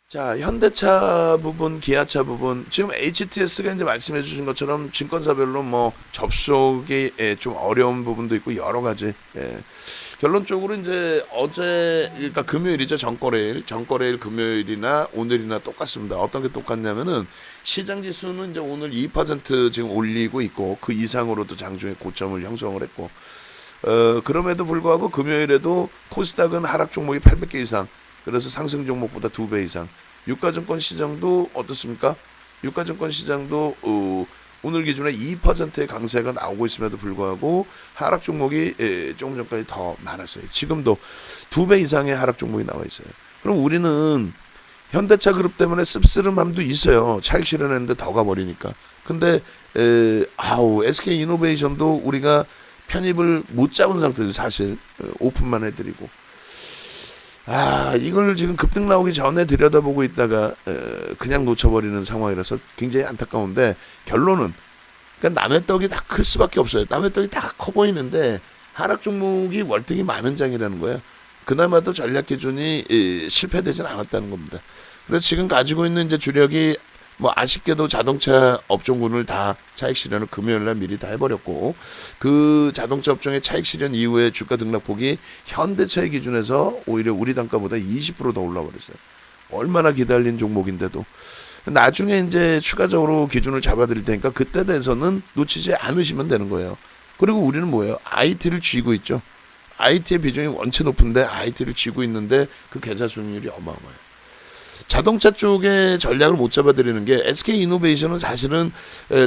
자, 현대차 부분, 기아차 부분, 지금 HTS가 이제 말씀해 주신 것처럼 증권사별로 뭐 접속이 좀 어려운 부분도 있고 여러 가지. 결론적으로 이제 어제, 그러니까 금요일이죠. 정거래일 금요일이나 오늘이나 똑같습니다. 어떤 게 똑같냐면은 시장 지수는 이제 오늘 2% 지금 올리고 있고 그 이상으로도 장중에 고점을 형성을 했고, 그럼에도 불구하고 금요일에도 코스닥은 하락 종목이 800개 이상, 그래서 상승 종목보다 2배 이상. 유가증권 시장도 어떻습니까? 유가증권 시장도 오늘 기준에 2%의 강세가 나오고 있음에도 불구하고 하락 종목이 조금 전까지 더 많았어요. 지금도 2배 이상의 하락 종목이 나와 있어요. 그럼 우리는 현대차 그룹 때문에 씁쓸함도 있어요. 차익 실현했는데 더 가버리니까. 근데 SK 이노베이션도 우리가 편입을 못 잡은 상태죠. 사실 오픈만 해드리고. 이걸 지금 급등 나오기 전에 들여다보고 있다가 그냥 놓쳐버리는 상황이라서 굉장히 안타까운데, 결론은 그러니까 남의 떡이 다 클 수밖에 없어요. 남의 떡이 다 커 보이는데 하락 종목이 월등히 많은 장이라는 거예요. 그나마도 전략 기준이 실패되진 않았다는 겁니다. 그래서 지금 가지고 있는 이제 주력이 뭐 아쉽게도 자동차 업종군을 다 차익 실현을 금요일날 미리 다 해버렸고, 그 자동차 업종의 차익 실현 이후에 주가 등락폭이 현대차의 기준에서 오히려 우리 단가보다 20%더 올라버렸어요. 얼마나 기다린 종목인데도. 나중에 이제 추가적으로 기준을 잡아드릴 테니까 그때 대해서는 놓치지 않으시면 되는 거예요. 그리고 우리는 뭐예요? IT를 쥐고 있죠. IT의 비중이 원체 높은데 IT를 쥐고 있는데 그 계좌 수익률이 어마어마해요. 자동차 쪽에 전략을 못 잡아드리는 게, SK 이노베이션은 사실은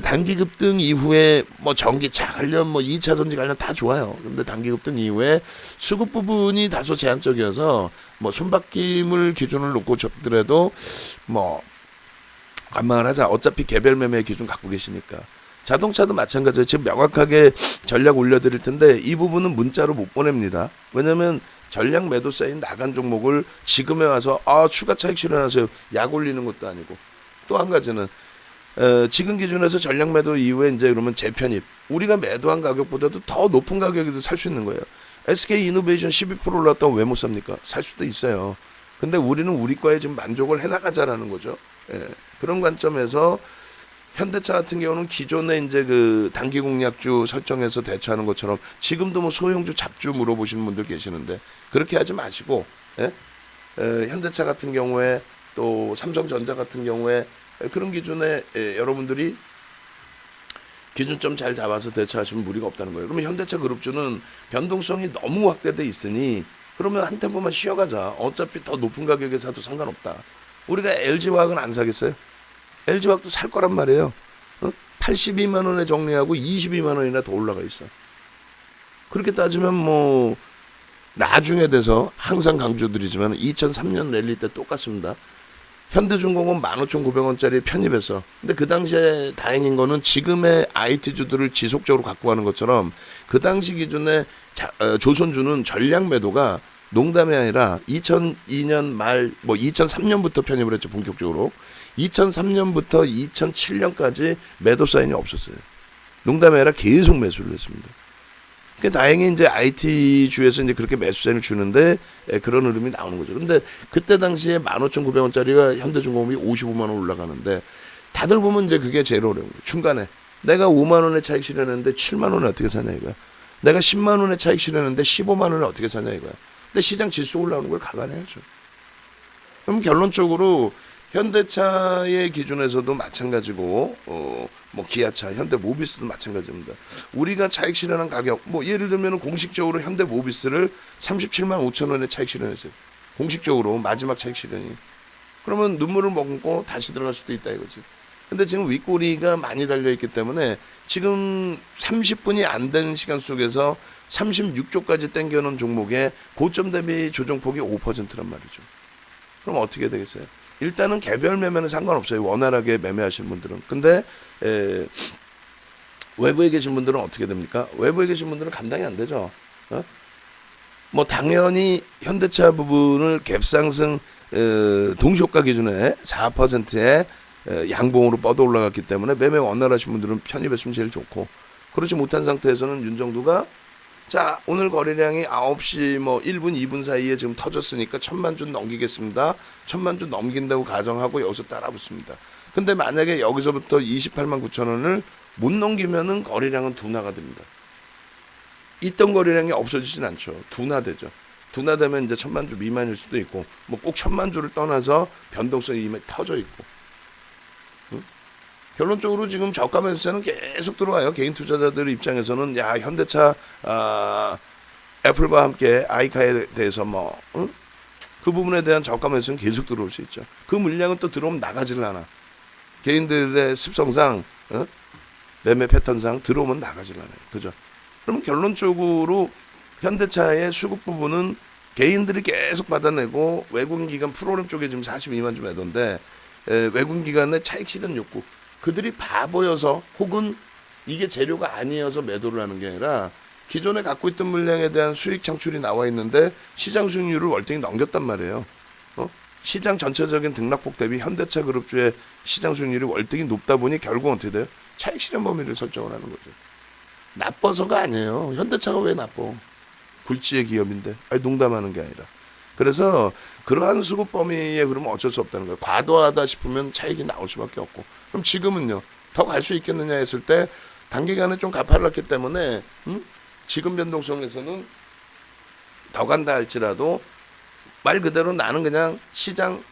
단기 급등 이후에 뭐 전기차 관련 뭐 2차 전지 관련 다 좋아요. 근데 단기 급등 이후에 수급 부분이 다소 제한적이어서 뭐 손바뀜을 기준을 놓고 잡더라도 뭐 관망을 하자. 어차피 개별 매매 기준 갖고 계시니까. 자동차도 마찬가지예요. 지금 명확하게 전략 올려드릴 텐데 이 부분은 문자로 못 보냅니다. 왜냐면 전략 매도 사인 나간 종목을 지금에 와서 추가 차익 실현하세요, 약 올리는 것도 아니고. 또 한 가지는 지금 기준에서 전략 매도 이후에 이제 그러면 재편입, 우리가 매도한 가격보다도 더 높은 가격에도 살 수 있는 거예요. SK 이노베이션 12% 올랐다고 왜 못 삽니까? 살 수도 있어요. 근데 우리는 우리 거에 지금 만족을 해나가자라는 거죠. 그런 관점에서 현대차 같은 경우는 기존에 이제 그 단기 공략주 설정해서 대처하는 것처럼 지금도 뭐 소형주 잡주 물어보시는 분들 계시는데 그렇게 하지 마시고, 현대차 같은 경우에 또 삼성전자 같은 경우에 그런 기준에 여러분들이 기준점 잘 잡아서 대처하시면 무리가 없다는 거예요. 그러면 현대차 그룹주는 변동성이 너무 확대돼 있으니 그러면 한 템포만 쉬어가자. 어차피 더 높은 가격에 사도 상관없다. 우리가 LG화학은 안 사겠어요? LG화학도 살 거란 말이에요. 82만 원에 정리하고 22만 원이나 더 올라가 있어. 그렇게 따지면 뭐 나중에 돼서 항상 강조드리지만 2003년 랠리 때 똑같습니다. 현대중공업 15,900원짜리 편입해서, 근데 그 당시에 다행인 거는 지금의 IT주들을 지속적으로 갖고 가는 것처럼 그 당시 기준에 조선주는 전략 매도가 농담이 아니라 2002년 말 뭐 2003년부터 편입을 했죠. 본격적으로 2003년부터 2007년까지 매도 사인이 없었어요. 농담이 아니라 계속 매수를 했습니다. 그러니까 다행히 이제 IT 주에서 이제 그렇게 매수 사인을 주는데 그런 흐름이 나오는 거죠. 근데 그때 당시에 15,900원짜리가 현대중공업이 55만 원 올라가는데, 다들 보면 이제 그게 제일 어려운 거예요. 중간에 내가 5만 원에 차익 실현했는데 7만 원에 어떻게 사냐 이거야. 내가 10만 원에 차익 실현했는데 15만 원에 어떻게 사냐 이거야. 근데 시장 지수 올라오는 걸 감안해야죠. 그럼 결론적으로 현대차의 기준에서도 마찬가지고, 뭐 기아차, 현대모비스도 마찬가지입니다. 우리가 차익 실현한 가격, 뭐 예를 들면 공식적으로 현대모비스를 37만 5천 원에 차익 실현했어요. 공식적으로 마지막 차익 실현이. 그러면 눈물을 머금고 다시 들어갈 수도 있다 이거지. 근데 지금 윗꼬리가 많이 달려있기 때문에 지금 30분이 안 되는 시간 속에서 36조까지 땡겨놓은 종목에 고점 대비 조정폭이 5%란 말이죠. 그럼 어떻게 되겠어요? 일단은 개별 매매는 상관없어요. 원활하게 매매하시는 분들은. 근데 외부에 계신 분들은 어떻게 됩니까? 외부에 계신 분들은 감당이 안 되죠. 뭐 당연히 현대차 부분을 갭상승 동시효과 기준에 4%의 양봉으로 뻗어 올라갔기 때문에 매매 원활하신 분들은 편입했으면 제일 좋고, 그렇지 못한 상태에서는 윤정두가 자, 오늘 거래량이 9시 뭐 1분, 2분 사이에 지금 터졌으니까 1,000만 주 넘기겠습니다. 1,000만 주 넘긴다고 가정하고 여기서 따라붙습니다. 근데 만약에 여기서부터 28만 9천 원을 못 넘기면은 거래량은 둔화가 됩니다. 있던 거래량이 없어지진 않죠. 둔화되죠. 둔화되면 이제 1,000만 주 미만일 수도 있고, 뭐 꼭 1,000만 주를 떠나서 변동성이 이미 터져 있고. 응? 결론적으로 지금 저가 매수세는 계속 들어와요. 개인 투자자들 입장에서는 야, 현대차, 애플과 함께 아이카에 대해서 뭐, 응? 그 부분에 대한 저가 매수는 계속 들어올 수 있죠. 그 물량은 또 들어오면 나가질 않아. 개인들의 습성상, 매매 패턴상 들어오면 나가질 않아요. 그죠? 그럼 결론적으로 현대차의 수급 부분은 개인들이 계속 받아내고 외국인 기관 프로그램 쪽에 지금 42만 주 매도인데 외국인 기관의 차익 실현 욕구 그들이 바보여서 혹은 이게 재료가 아니어서 매도를 하는 게 아니라 기존에 갖고 있던 물량에 대한 수익 창출이 나와 있는데 시장 수익률을 월등히 넘겼단 말이에요. 시장 전체적인 등락폭 대비 현대차 그룹주의 시장 수익률이 월등히 높다 보니 결국 어떻게 돼요? 차익 실현 범위를 설정을 하는 거죠. 나빠서가 아니에요. 현대차가 왜 나빠? 굴지의 기업인데. 아니, 농담하는 게 아니라. 그래서 그러한 수급 범위에 그러면 어쩔 수 없다는 거예요. 과도하다 싶으면 차익이 나올 수밖에 없고. 그럼 지금은요. 더 갈 수 있겠느냐 했을 때 단기간에 좀 가팔랐기 때문에 지금 변동성에서는 더 간다 할지라도 말 그대로 나는 그냥 시장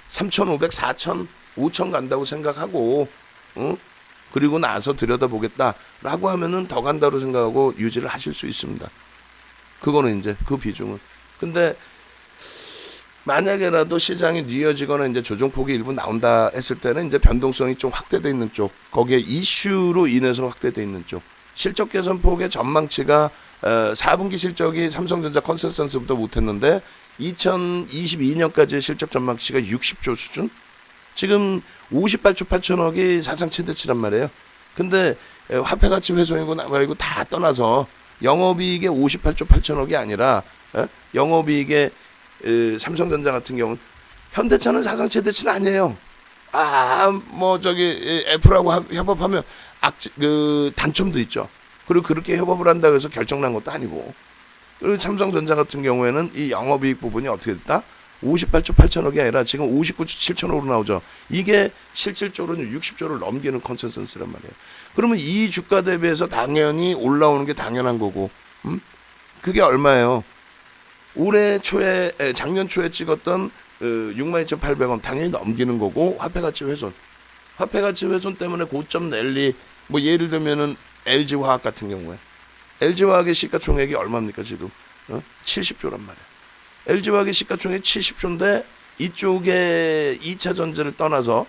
3,500, 4,000, 5,000 간다고 생각하고 그리고 나서 들여다보겠다라고 하면은 더 간다고 생각하고 유지를 하실 수 있습니다. 그거는 이제 그 비중은. 근데 만약에라도 시장이 뉘어지거나 이제 조정폭이 일부 나온다 했을 때는 이제 변동성이 좀 확대돼 있는 쪽, 거기에 이슈로 인해서 확대돼 있는 쪽, 실적 개선 폭의 전망치가 4분기 실적이 삼성전자 컨센서스부터 못했는데 2022년까지의 실적 전망치가 60조 수준? 지금 58조 8천억이 사상 최대치란 말이에요. 근데 화폐 가치 훼손이고 말이고 다 떠나서 영업이익의 58조 8천억이 아니라 영업이익의 삼성전자 같은 경우는 현대차는 사상 최대치는 아니에요. 뭐 저기 애플하고 협업하면 그 단점도 있죠. 그리고 그렇게 협업을 한다고 해서 결정난 것도 아니고. 그리고 삼성전자 같은 경우에는 이 영업이익 부분이 어떻게 됐다? 58조 8천억이 아니라 지금 59조 7천억으로 나오죠. 이게 실질적으로 60조를 넘기는 컨센서스란 말이에요. 그러면 이 주가 대비해서 당연히 올라오는 게 당연한 거고, 그게 얼마예요? 올해 초에, 작년 초에 찍었던 62,800원 당연히 넘기는 거고, 화폐가치 훼손. 화폐가치 훼손 때문에 고점 랠리, 뭐 예를 들면은 LG화학 같은 경우에. LG화학의 시가총액이 얼마입니까, 지금? 70조란 말이에요. LG화학의 시가총액이 70조인데 이쪽에 2차 전지를 떠나서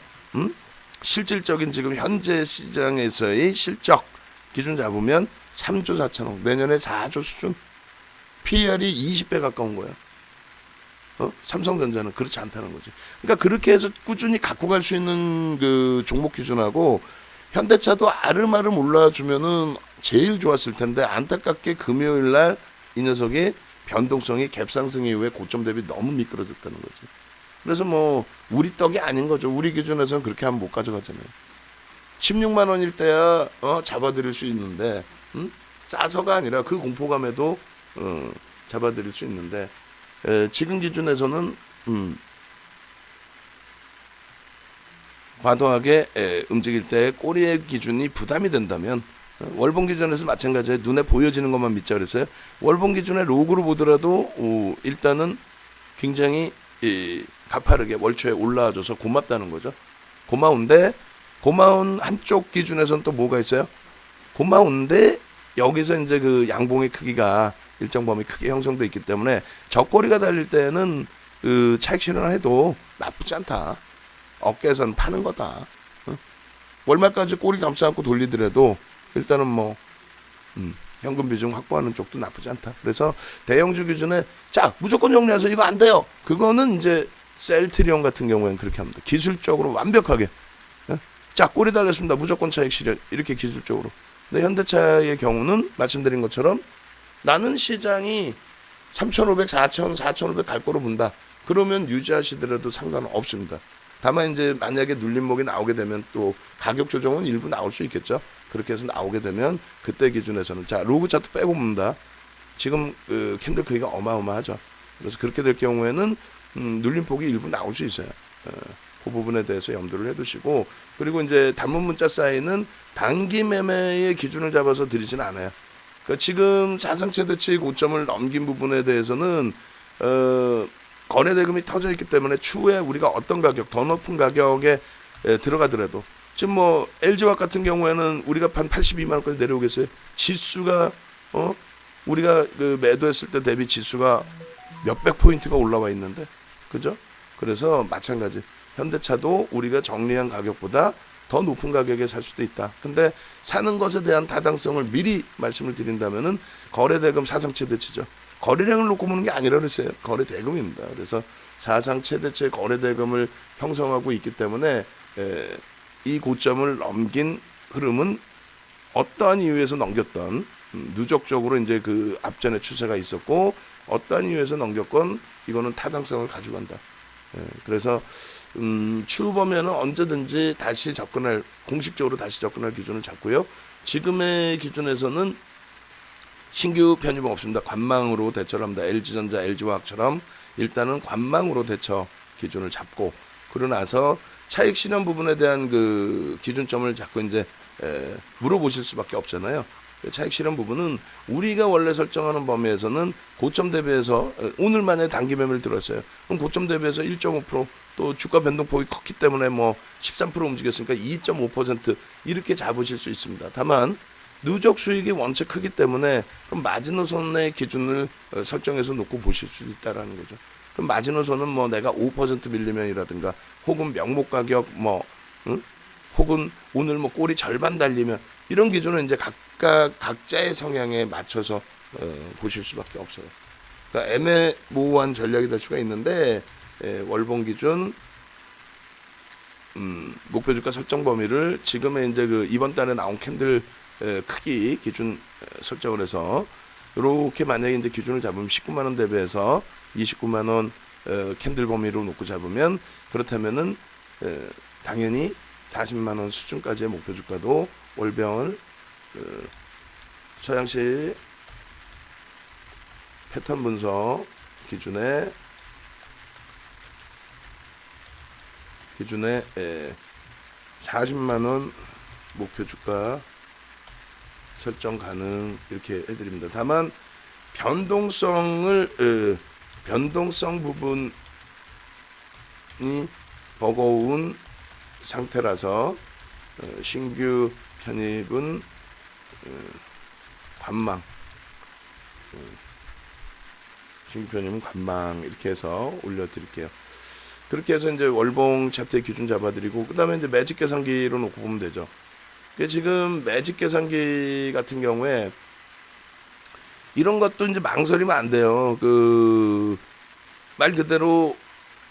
실질적인 지금 현재 시장에서의 실적 기준 잡으면 3조 4천억, 내년에 4조 수준, PER이 20배 가까운 거예요. 삼성전자는 그렇지 않다는 거지. 그러니까 그렇게 해서 꾸준히 갖고 갈 수 있는 그 종목 기준하고 현대차도 아름아름 올라주면은 제일 좋았을 텐데 안타깝게 금요일 날 이 녀석이 변동성이 갭상승 이후에 고점 대비 너무 미끄러졌다는 거지. 그래서 뭐 우리 떡이 아닌 거죠. 우리 기준에서는 그렇게 하면 못 가져가잖아요. 16만 원일 때야 잡아드릴 수 있는데 싸서가 아니라 그 공포감에도 잡아드릴 수 있는데 지금 기준에서는 과도하게 움직일 때 꼬리의 기준이 부담이 된다면 월봉 기준에서 마찬가지예요. 눈에 보여지는 것만 믿자 그랬어요. 월봉 기준에 로그로 보더라도 일단은 굉장히 가파르게 월초에 올라와줘서 고맙다는 거죠. 고마운데 고마운 한쪽 기준에서는 또 뭐가 있어요? 고마운데 여기서 이제 그 양봉의 크기가 일정 범위 크게 형성돼 있기 때문에 적꼬리가 달릴 때는 그 차익 실현을 해도 나쁘지 않다. 어깨에서는 파는 거다. 월말까지 꼬리 감싸갖고 돌리더라도 일단은 뭐 현금 비중 확보하는 쪽도 나쁘지 않다. 그래서 대형주 기준에 자 무조건 정리해서 이거 안 돼요. 그거는 이제 셀트리온 같은 경우에는 그렇게 합니다. 기술적으로 완벽하게 자 꼬리 달렸습니다. 무조건 차익 실현 이렇게 기술적으로. 근데 현대차의 경우는 말씀드린 것처럼 나는 시장이 3,500, 4,000, 4,500 갈 거로 본다. 그러면 유지하시더라도 상관없습니다. 다만 이제 만약에 눌림목이 나오게 되면 또 가격 조정은 일부 나올 수 있겠죠. 그렇게 해서 나오게 되면 그때 기준에서는 자 로그 차트 빼고 봅니다. 지금 그 캔들 크기가 어마어마하죠. 그래서 그렇게 될 경우에는 눌림폭이 일부 나올 수 있어요. 그 부분에 대해서 염두를 해두시고, 그리고 이제 단문 문자 사인은 단기 매매의 기준을 잡아서 드리진 않아요. 그러니까 지금 사상 최대치 고점을 넘긴 부분에 대해서는 거래 대금이 터져 있기 때문에 추후에 우리가 어떤 가격, 더 높은 가격에 들어가더라도, 지금 뭐 LG화학 같은 경우에는 우리가 한 82만 원까지 내려오겠어요? 지수가 우리가 그 매도했을 때 대비 지수가 몇백 포인트가 올라와 있는데, 그죠? 그래서 마찬가지 현대차도 우리가 정리한 가격보다 더 높은 가격에 살 수도 있다. 근데 사는 것에 대한 타당성을 미리 말씀을 드린다면은 거래 대금 사상 최대치죠. 거래량을 놓고 보는 게 아니라 그랬어요. 거래 대금입니다. 그래서 사상 최대치의 거래 대금을 형성하고 있기 때문에 이 고점을 넘긴 흐름은 어떠한 이유에서 넘겼던, 누적적으로 이제 그 앞전에 추세가 있었고 어떠한 이유에서 넘겼건 이거는 타당성을 가져간다. 그래서 추후 보면은 언제든지 다시 접근할, 공식적으로 다시 접근할 기준을 잡고요. 지금의 기준에서는 신규 편입은 없습니다. 관망으로 대처를 합니다. LG전자, LG화학처럼 일단은 관망으로 대처 기준을 잡고, 그러고 나서 차익 실현 부분에 대한 그 기준점을 자꾸 이제 물어보실 수밖에 없잖아요. 차익 실현 부분은 우리가 원래 설정하는 범위에서는 고점 대비해서, 오늘 만약에 단기 매매를 들었어요. 그럼 고점 대비해서 1.5%, 또 주가 변동폭이 컸기 때문에 뭐 13% 움직였으니까 2.5% 이렇게 잡으실 수 있습니다. 다만 누적 수익이 원체 크기 때문에 그럼 마지노선의 기준을 설정해서 놓고 보실 수 있다라는 거죠. 그럼 마지노선은 뭐 내가 5% 밀리면이라든가, 혹은 명목 가격 혹은 오늘 뭐 꼬리 절반 달리면, 이런 기준은 이제 각자의 성향에 맞춰서 보실 수밖에 없어요. 그러니까 애매모호한 전략이 될 수가 있는데, 월봉 기준 목표 주가 설정 범위를 지금의 이제 그 이번 달에 나온 캔들 크기 기준 설정을 해서, 이렇게 만약에 이제 기준을 잡으면 19만 원 대비해서 29만 원 캔들 범위로 놓고 잡으면, 그렇다면은 당연히 40만 원 수준까지의 목표 주가도 월병을 서양시 패턴 분석 기준에 40만 원 목표 주가 설정 가능, 이렇게 해드립니다. 다만 변동성 부분이 버거운 상태라서 신규 편입은 관망, 신규 편입은 관망 이렇게 해서 올려드릴게요. 그렇게 해서 이제 월봉 차트의 기준 잡아드리고, 그 다음에 이제 매직 계산기로 놓고 보면 되죠. 지금 매직 계산기 같은 경우에 이런 것도 이제 망설이면 안 돼요. 그 말 그대로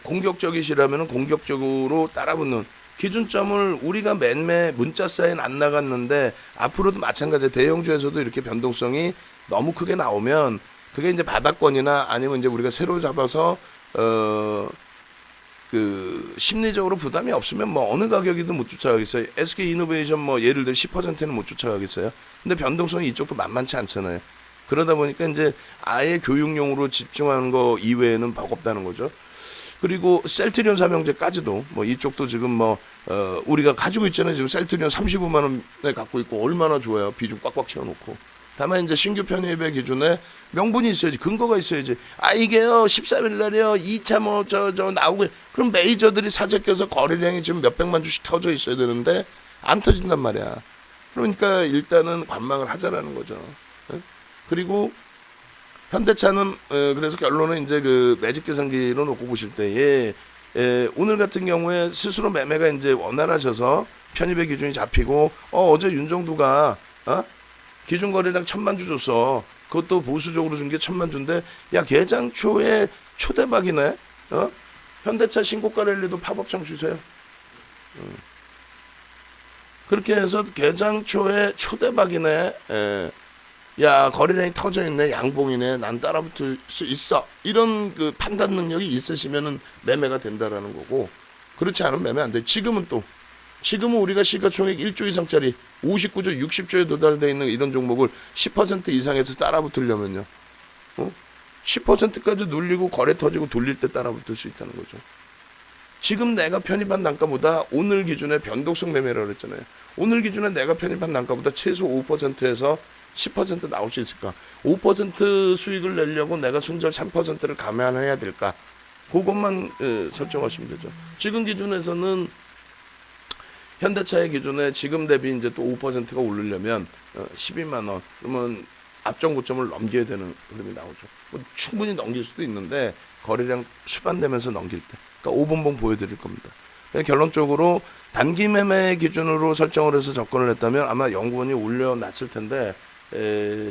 공격적이시라면 공격적으로 따라붙는 기준점을, 우리가 매매 문자 사인 안 나갔는데 앞으로도 마찬가지, 대형주에서도 이렇게 변동성이 너무 크게 나오면 그게 이제 바닥권이나 아니면 이제 우리가 새로 잡아서 그 심리적으로 부담이 없으면 뭐 어느 가격이든 못 쫓아가겠어요. SK 이노베이션 뭐 예를 들어 10%는 못 쫓아가겠어요. 근데 변동성이 이쪽도 만만치 않잖아요. 그러다 보니까 이제 아예 교육용으로 집중하는 거 이외에는 버겁다는 거죠. 그리고 셀트리온 삼형제까지도 뭐 이쪽도 지금 뭐 우리가 가지고 있잖아요. 지금 셀트리온 35만 원에 갖고 있고 얼마나 좋아요. 비중 꽉꽉 채워놓고. 다만 이제 신규 편입의 기준에 명분이 있어야지, 근거가 있어야지. 아 이게요 13일 날이요 2차 뭐 저 나오고, 그럼 메이저들이 사재 껴서 거래량이 지금 몇백만 주씩 터져 있어야 되는데 안 터진단 말이야. 그러니까 일단은 관망을 하자라는 거죠. 그리고 현대차는 그래서 결론은 이제 그 매직 계산기로 놓고 보실 때에 오늘 같은 경우에 스스로 매매가 이제 원활하셔서 편입의 기준이 잡히고, 어제 윤정두가 기준 거래량 1000만 주 줬어. 그것도 보수적으로 준 게 1000만 주인데, 야 개장 초에 초대박이네. 현대차 신고가 랠리도 팝업창 주세요. 그렇게 해서 개장 초에 초대박이네. 야 거래량이 터져 있네, 양봉이네, 난 따라붙을 수 있어, 이런 그 판단 능력이 있으시면은 매매가 된다라는 거고, 그렇지 않으면 매매 안 돼. 지금은 우리가 시가총액 1조 이상짜리 59조 60조에 도달되어 있는 이런 종목을 10% 이상에서 따라붙으려면요, 10%까지 눌리고 거래 터지고 돌릴 때 따라붙을 수 있다는 거죠. 지금 내가 편입한 단가보다 오늘 기준에 변동성 매매라고 그랬잖아요. 오늘 기준에 내가 편입한 단가보다 최소 5%에서 10% 나올 수 있을까? 5% 수익을 내려고 내가 순절 3%를 감안해야 될까? 그것만 설정하시면 되죠. 지금 기준에서는 현대차의 기준에 지금 대비 이제 또 5%가 오르려면 12만 원. 그러면 앞전 고점을 넘겨야 되는 흐름이 나오죠. 뭐 충분히 넘길 수도 있는데 거래량 수반되면서 넘길 때. 그러니까 5분봉 보여드릴 겁니다. 결론적으로 단기 매매 기준으로 설정을 해서 접근을 했다면 아마 연구원이 올려놨을 텐데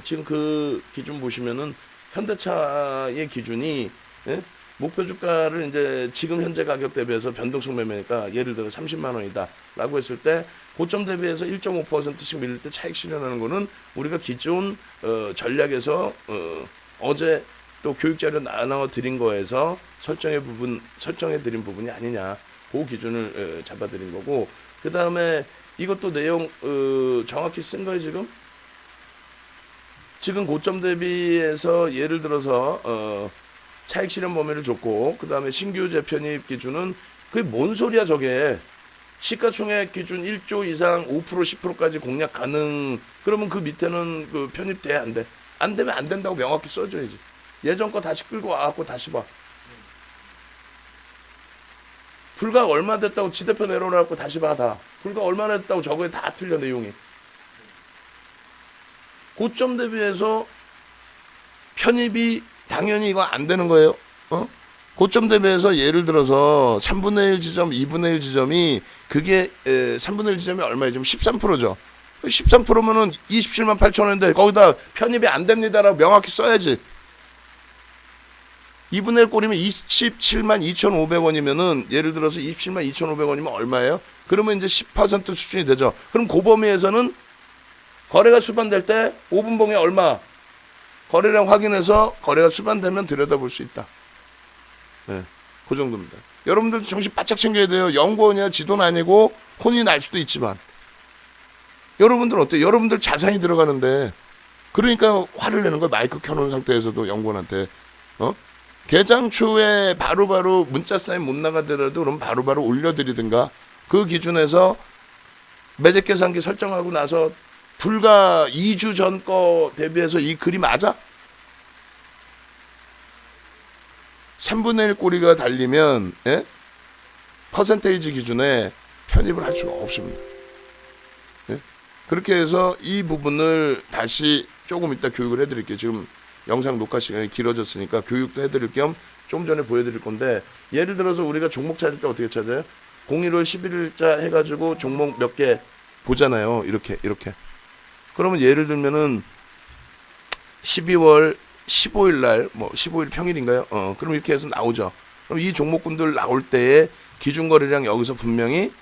지금 그 기준 보시면은 현대차의 기준이 목표 주가를 이제 지금 현재 가격 대비해서 변동성 매매니까 예를 들어 30만 원이다라고 했을 때 고점 대비해서 1.5%씩 밀릴 때 차익 실현하는 거는 우리가 기존 전략에서 어제 또 교육 자료 나눠 드린 거에서 설정해 드린 부분이 아니냐. 그 기준을 잡아 드린 거고 그다음에 이것도 내용 정확히 쓴 거예요, 지금? 지금 고점 대비해서 예를 들어서 차익 실현 범위를 줬고 그다음에 신규 재편입 기준은 그게 뭔 소리야, 저게. 시가총액 기준 1조 이상 5% 10%까지 공략 가능. 그러면 그 밑에는 그 편입돼 안 돼? 안 되면 안 된다고 명확히 써줘야지. 예전 거 다시 끌고 와갖고 다시 봐. 불과 얼마 됐다고 지대표 내려놓고 다시 봐. 다 불과 얼마나 됐다고 저거에 다 틀려 내용이. 고점 대비해서 편입이 당연히 이거 안 되는 거예요. 고점 대비해서 예를 들어서 3분의 1 지점, 2분의 1 지점이 그게 3분의 1 지점이 얼마예요? 지금 13%죠. 13%면은 27만 8천 원인데 거기다 편입이 안 됩니다라고 명확히 써야지. 2분의 1 꼴이면 27만 2,500원이면은 예를 들어서 27만 2,500원이면 얼마예요? 그러면 이제 10% 수준이 되죠. 그럼 그 범위에서는 거래가 수반될 때 5분봉에 얼마? 거래량 확인해서 거래가 수반되면 들여다볼 수 있다. 네, 그 정도입니다. 여러분들 정신 바짝 챙겨야 돼요. 연구원이야 지도는 아니고 혼이 날 수도 있지만 여러분들 어때요? 여러분들 자산이 들어가는데 그러니까 화를 내는 거예요. 마이크 켜놓은 상태에서도 연구원한테 개장 초에 바로바로 문자 사인 못 나가더라도 그럼 바로바로 올려드리든가 그 기준에서 매직 계산기 설정하고 나서 불과 2주 전 거 대비해서 이 글이 맞아? 3분의 1 꼬리가 달리면 퍼센테이지 기준에 편입을 할 수가 없습니다. 그렇게 해서 이 부분을 다시 조금 이따 교육을 해드릴게요. 지금 영상 녹화 시간이 길어졌으니까 교육도 해드릴 겸 좀 전에 보여드릴 건데 예를 들어서 우리가 종목 찾을 때 어떻게 찾아요? 01월 11일자 해가지고 종목 몇 개 보잖아요. 이렇게 그러면 예를 들면은 12월 15일 날 뭐 15일 평일인가요? 그럼 이렇게 해서 나오죠. 그럼 이 종목군들 나올 때의 기준 거래량 여기서 분명히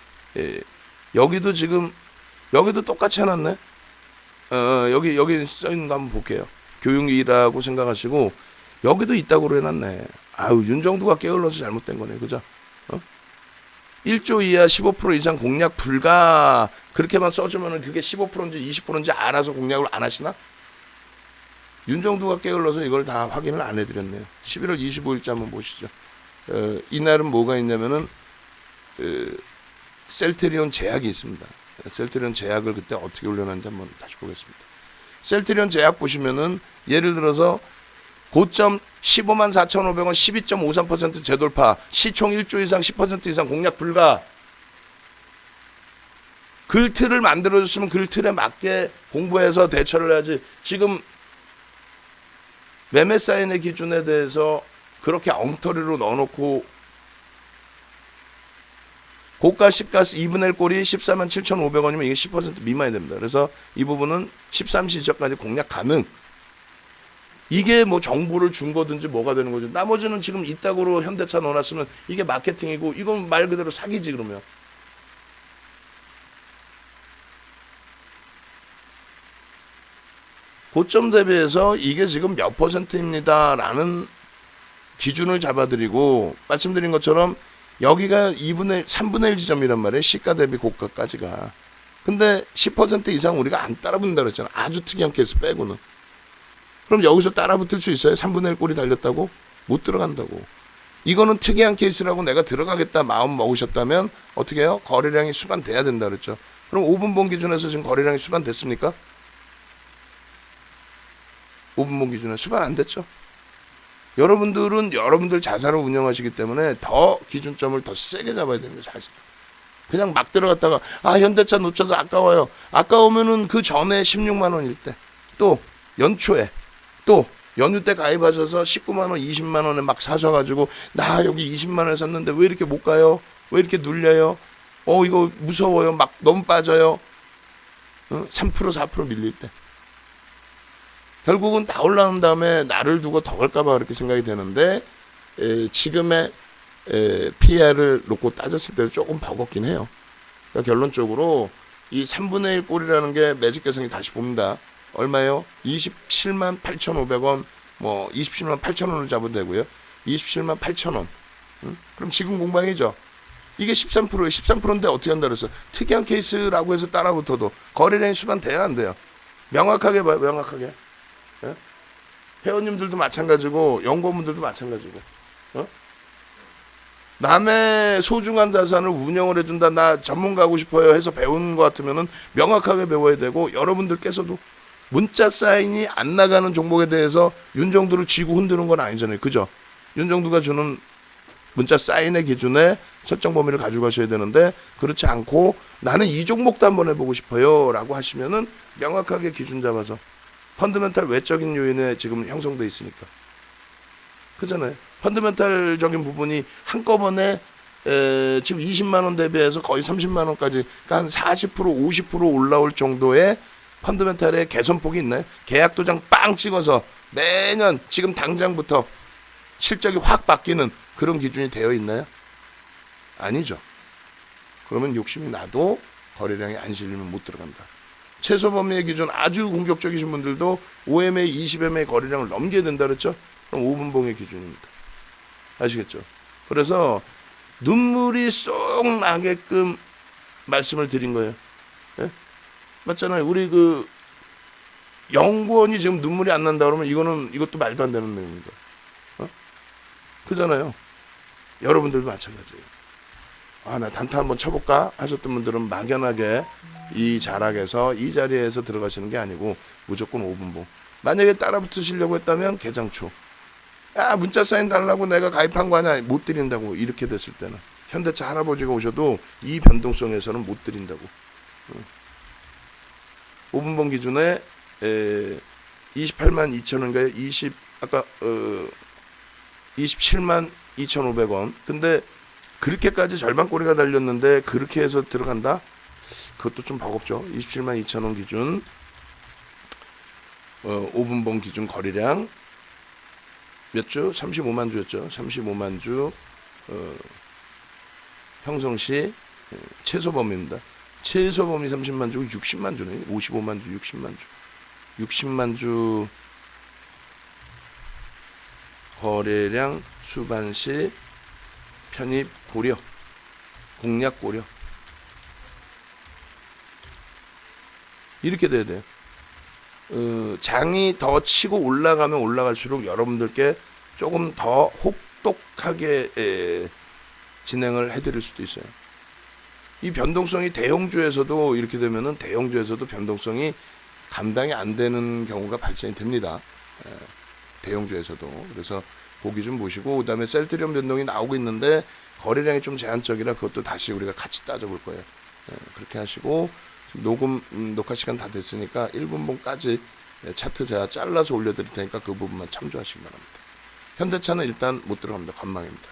여기도 지금 여기도 똑같이 해놨네. 여기 써 있는 거 한번 볼게요. 교육이라고 생각하시고 여기도 있다고 해놨네. 아유 윤정두가 게을러서 잘못된 거네, 그죠? 1조 이하 15% 이상 공략 불가 그렇게만 써주면은 그게 15%인지 20%인지 알아서 공략을 안 하시나? 윤정두가 게을러서 이걸 다 확인을 안 해드렸네요. 11월 25일자 한번 보시죠. 이날은 뭐가 있냐면은 셀트리온 제약이 있습니다. 셀트리온 제약을 그때 어떻게 올려놨는지 한번 다시 보겠습니다. 셀트리온 제약 보시면은 예를 들어서 고점 15만 4,500원 12.53% 재돌파 시총 1조 이상 10% 이상 공략 불가. 글틀을 만들어줬으면 글틀에 맞게 공부해서 대처를 해야지. 지금 매매 사인의 기준에 대해서 그렇게 엉터리로 넣어놓고 고가 시가스 2분의 1 꼴이 14만 7,500원이면 이게 10% 미만이 됩니다. 그래서 이 부분은 13시저까지 공략 가능. 이게 뭐 정보를 준 거든지 뭐가 되는 거죠. 나머지는 지금 이따구로 현대차 넣어놨으면 이게 마케팅이고 이건 말 그대로 사기지. 그러면 고점 대비해서 이게 지금 몇 %입니다 라는 기준을 잡아드리고 말씀드린 것처럼 여기가 3분의 1 지점이란 말이에요. 시가 대비 고가까지가. 근데 10% 이상 우리가 안 따라붙는다 그랬잖아. 아주 특이한 케이스 빼고는. 그럼 여기서 따라 붙을 수 있어요? 3분의 1 꼴이 달렸다고? 못 들어간다고. 이거는 특이한 케이스라고 내가 들어가겠다 마음 먹으셨다면 어떻게 해요? 거래량이 수반돼야 된다 그랬죠. 그럼 5분봉 기준에서 지금 거래량이 수반됐습니까? 5분봉 기준에 수반 안 됐죠. 여러분들은 여러분들 자산을 운영하시기 때문에 더 기준점을 더 세게 잡아야 됩니다. 사실. 그냥 막 들어갔다가 현대차 놓쳐서 아까워요. 아까우면은 그 전에 16만 원일 때, 또 연초에, 또 연휴 때 가입하셔서 19만 원, 20만 원에 막 사셔가지고 나 여기 20만 원에 샀는데 왜 이렇게 못 가요? 왜 이렇게 눌려요? 이거 무서워요. 막 너무 빠져요. 3% 4% 밀릴 때. 결국은 다 올라온 다음에 나를 두고 더 갈까봐 그렇게 생각이 되는데 지금의 PR을 놓고 따졌을 때 조금 버겁긴 해요. 그러니까 결론적으로 이 3분의 1 꼴이라는 게 매직개성이 다시 봅니다. 얼마예요? 27만 8,500원, 27만 8,000원을 잡으면 되고요. 27만 8,000원. 그럼 지금 공방이죠. 이게 13%예요. 13%인데 어떻게 한다 그랬어? 특이한 케이스라고 해서 따라붙어도 거래량이 수반돼야 안 돼요. 명확하게 봐요. 명확하게. 예? 회원님들도 마찬가지고 연구원분들도 마찬가지고. 남의 소중한 자산을 운영을 해준다, 나 전문가하고 싶어요 해서 배우는 것 같으면은 명확하게 배워야 되고, 여러분들께서도 문자 사인이 안 나가는 종목에 대해서 윤정두를 쥐고 흔드는 건 아니잖아요. 그죠? 윤정두가 주는 문자 사인의 기준에 설정 범위를 가져가셔야 되는데, 그렇지 않고 나는 이 종목도 한번 해보고 싶어요 라고 하시면은 명확하게 기준 잡아서, 펀드멘탈 외적인 요인에 지금 형성돼 있으니까. 그잖아요. 펀드멘탈적인 부분이 한꺼번에 지금 20만 원 대비해서 거의 30만 원까지, 그러니까 한 40% 50% 올라올 정도의 펀드멘탈의 개선폭이 있나요? 계약 도장 빵 찍어서 매년 지금 당장부터 실적이 확 바뀌는 그런 기준이 되어 있나요? 아니죠. 그러면 욕심이 나도 거래량이 안 실리면 못 들어간다. 최소 범위의 기준 아주 공격적이신 분들도 5MA, 20MA 거래량을 넘겨야 된다 그랬죠? 그럼 5분봉의 기준입니다. 아시겠죠? 그래서 눈물이 쏙 나게끔 말씀을 드린 거예요. 예? 맞잖아요. 우리 그 연구원이 지금 눈물이 안 난다 그러면 이것도 말도 안 되는 내용입니다. 그잖아요. 여러분들도 마찬가지예요. 나 단타 한번 쳐볼까 하셨던 분들은 막연하게 이 자락에서 이 자리에서 들어가시는 게 아니고 무조건 5분봉. 만약에 따라 붙으시려고 했다면 개장초. 문자 사인 달라고 내가 가입한 거 아니야. 못 드린다고. 이렇게 됐을 때는 현대차 할아버지가 오셔도 이 변동성에서는 못 드린다고. 5분봉 기준에 28만 2천원인가요? 아까 27만 2,500원. 근데 그렇게까지 절반 꼬리가 달렸는데 그렇게 해서 들어간다? 그것도 좀 버겁죠. 27만 2천원 기준 5분봉 기준 거래량 몇 주? 35만 주였죠. 35만 주 형성시 최소 범위입니다. 최소 범위 30만 주, 60만 주네. 55만 주, 60만 주. 60만 주 거래량 수반시 편입 고려, 공략 고려. 이렇게 돼야 돼요. 장이 더 치고 올라가면 올라갈수록 여러분들께 조금 더 혹독하게 진행을 해드릴 수도 있어요. 이 변동성이 대형주에서도 이렇게 되면은 대형주에서도 변동성이 감당이 안 되는 경우가 발생이 됩니다. 대형주에서도. 그래서 보기 좀 보시고, 그 다음에 셀트리온 변동이 나오고 있는데 거래량이 좀 제한적이라 그것도 다시 우리가 같이 따져볼 거예요. 그렇게 하시고, 녹화 시간 다 됐으니까 1분봉까지 차트 제가 잘라서 올려드릴 테니까 그 부분만 참조하시기 바랍니다. 현대차는 일단 못 들어갑니다. 관망입니다.